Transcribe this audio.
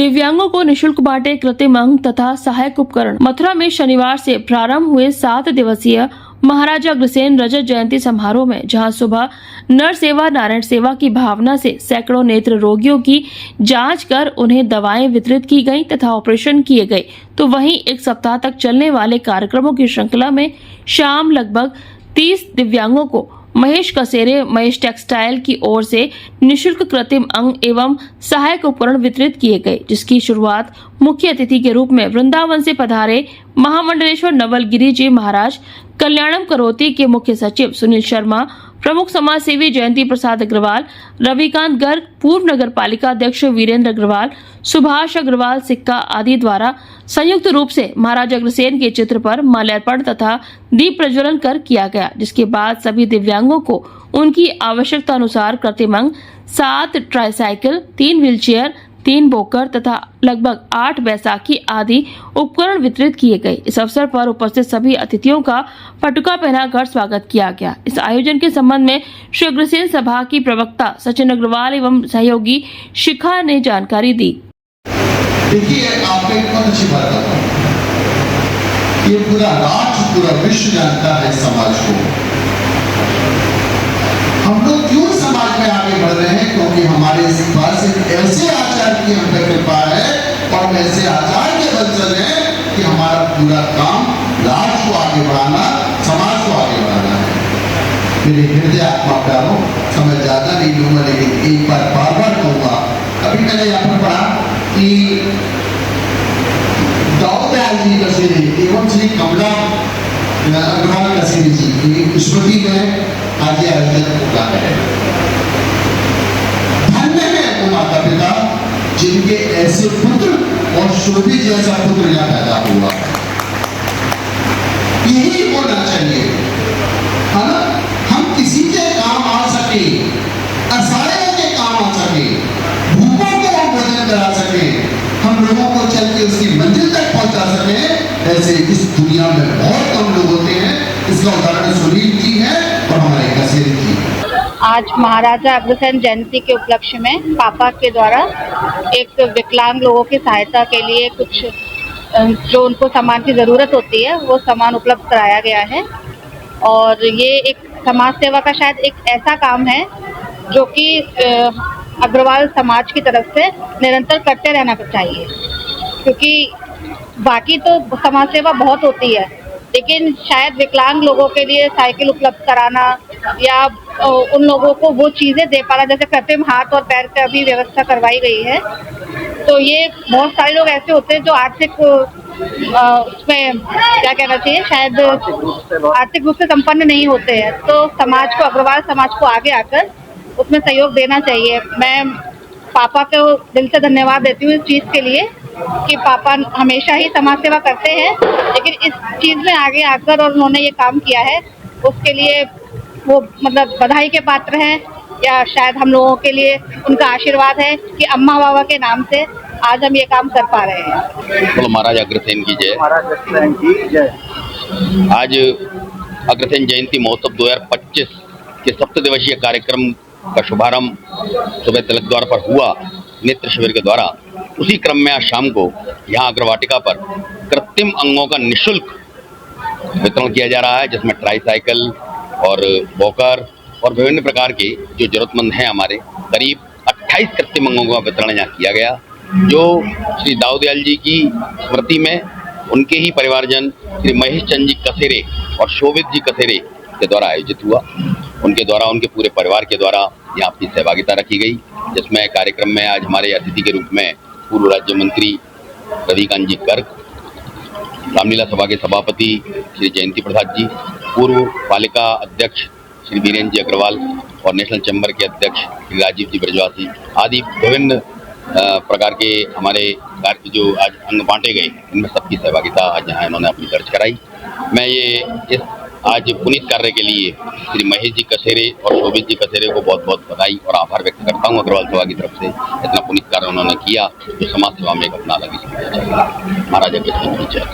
दिव्यांगों को निशुल्क बांटे कृत्रिम अंग तथा सहायक उपकरण। मथुरा में शनिवार से प्रारंभ हुए 7 दिवसीय महाराजा अग्रसेन रजत जयंती समारोह में जहां सुबह नर सेवा नारायण सेवा की भावना से सैकड़ों नेत्र रोगियों की जांच कर उन्हें दवाएं वितरित की गईं तथा ऑपरेशन किए गए, तो वहीं एक सप्ताह तक चलने वाले कार्यक्रमों की श्रृंखला में शाम लगभग 30 दिव्यांगों को महेश कसेरे महेश टेक्सटाइल की ओर से निशुल्क कृत्रिम अंग एवं सहायक उपकरण वितरित किए गए, जिसकी शुरुआत मुख्य अतिथि के रूप में वृंदावन से पधारे महामंडलेश्वर नवलगिरी जी महाराज, कल्याणम करोती के मुख्य सचिव सुनील शर्मा, प्रमुख समाज सेवी जयंती प्रसाद अग्रवाल, रविकांत गर्ग, पूर्व नगर पालिका अध्यक्ष वीरेंद्र अग्रवाल, सुभाष अग्रवाल सिक्का आदि द्वारा संयुक्त रूप से महाराज अग्रसेन के चित्र पर माल्यार्पण तथा दीप प्रज्वलन कर किया गया, जिसके बाद सभी दिव्यांगों को उनकी आवश्यकता अनुसार कृत्रिम अंग, 7 ट्राईसाइकिल, 3 व्हीलचेयर, 3 वॉकर तथा लगभग 8 बैसाखी आदि उपकरण वितरित किए गए। इस अवसर पर उपस्थित सभी अतिथियों का पटुका पहनाकर स्वागत किया गया। इस आयोजन के संबंध में श्री अग्रसेन सभा की प्रवक्ता सचिन अग्रवाल एवं सहयोगी शिखा ने जानकारी दी। देखिए, आपको एक बहुत अच्छी बात बताऊं, ये पूरा राष्ट्र, पूरा विश्व जानता है समाज को। हम लोग क्यों समाज में आगे बढ़ रहे हैं? क्योंकि हमारे पास एक ऐसे आचार की हम पे कृपा है और ऐसे आचार के बल चल रहे हैं कि हमारा पूरा काम राष्ट्र को आगे बढ़ाना, समाज को आगे बढ़ाना है। मेरे हृदय आत्मा प्यारों, समय ज्यादा नहीं लूंगा, लेकिन एक बार बार बार कहूंगा, कभी मैंने यहाँ पर पढ़ा कि दयाल जी कसेरे एवं श्री कमला अग्रवाल कसेरे जी की स्मृति में आज ये आयोजन होता है। धन्य है वो माता पिता जिनके ऐसे पुत्र और शोभित जैसा पुत्र यहाँ पैदा हुआ। यही होना चाहिए, है ना? हम किसी के काम आ सके, असहायों के काम आ सके, भूखों को हम भोजन करा सके, हम लोगों को चल के उसकी मंजिल तक पहुंचा सके, ऐसे इस दुनिया में बहुत कम लोग होते हैं। इसका उदाहरण सुनील जी है और हमारे कसेरे जी। आज महाराजा अग्रसेन जयंती के उपलक्ष्य में पापा के द्वारा एक विकलांग लोगों की सहायता के लिए कुछ जो उनको सामान की ज़रूरत होती है वो सामान उपलब्ध कराया गया है। और ये एक समाज सेवा का शायद एक ऐसा काम है जो कि अग्रवाल समाज की तरफ से निरंतर करते रहना चाहिए, क्योंकि बाकी तो समाज सेवा बहुत होती है, लेकिन शायद विकलांग लोगों के लिए साइकिल उपलब्ध कराना या उन लोगों को वो चीज़ें दे पाना, जैसे कृत्रिम हाथ और पैर की अभी व्यवस्था करवाई गई है। तो ये बहुत सारे लोग ऐसे होते हैं जो आर्थिक उसमें क्या कहना चाहिए, शायद आर्थिक रूप से संपन्न नहीं होते हैं। तो समाज को, अग्रवाल समाज को आगे आकर उसमें सहयोग देना चाहिए। मैं पापा को दिल से धन्यवाद देती हूँ इस चीज़ के लिए कि पापा हमेशा ही समाज सेवा करते हैं, लेकिन इस चीज़ में आगे आकर और उन्होंने ये काम किया है, उसके लिए वो मतलब बधाई के पात्र हैं, या शायद हम लोगों के लिए उनका आशीर्वाद है कि अम्मा बाबा के नाम से आज हम ये काम कर पा रहे हैं। तो महाराज अग्रसेन की जय। महाराज अग्रसेन की जय। आज अग्रसेन जयंती महोत्सव 2025 के 7 दिवसीय कार्यक्रम का शुभारंभ सुबह तिलक द्वार पर हुआ नेत्र शिविर के द्वारा। उसी क्रम में आज शाम को यहाँ अग्रवाटिका पर कृत्रिम अंगों का निःशुल्क वितरण किया जा रहा है, जिसमें ट्राईसाइकिल और वॉकर और विभिन्न प्रकार के जो जरूरतमंद हैं हमारे करीब 28 कृत्रिम अंगों का वितरण यहाँ किया गया, जो श्री दाऊदयाल जी की स्मृति में उनके ही परिवारजन श्री महेश चंद जी कसेरे और शोभित जी कसेरे के द्वारा आयोजित हुआ। उनके द्वारा, उनके पूरे परिवार के द्वारा यहाँ अपनी सहभागिता रखी गई, जिसमें कार्यक्रम में आज हमारे अतिथि के रूप में पूर्व राज्य मंत्री रविकांत जी गर्ग, रामलीला सभा के सभापति श्री जयंती प्रसाद जी, पूर्व पालिका अध्यक्ष श्री वीरेंद्र जी अग्रवाल और नेशनल चैम्बर के अध्यक्ष श्री राजीव जी ब्रजवासी आदि विभिन्न प्रकार के हमारे कार्य जो आज अंग बांटे गए, इनमें सबकी सहभागिता आज यहाँ इन्होंने अपनी दर्ज कराई। मैं ये इस आज पुनीत कार्य के लिए श्री महेश जी कसेरे और शोभित जी कसेरे को बहुत बहुत बधाई और आभार व्यक्त करता हूँ अग्रवाल सभा की तरफ से। इतना पुनीत कार्य उन्होंने किया जो समाज सेवा में एक अपना अलग ही महाराज अग्रसेन की जय।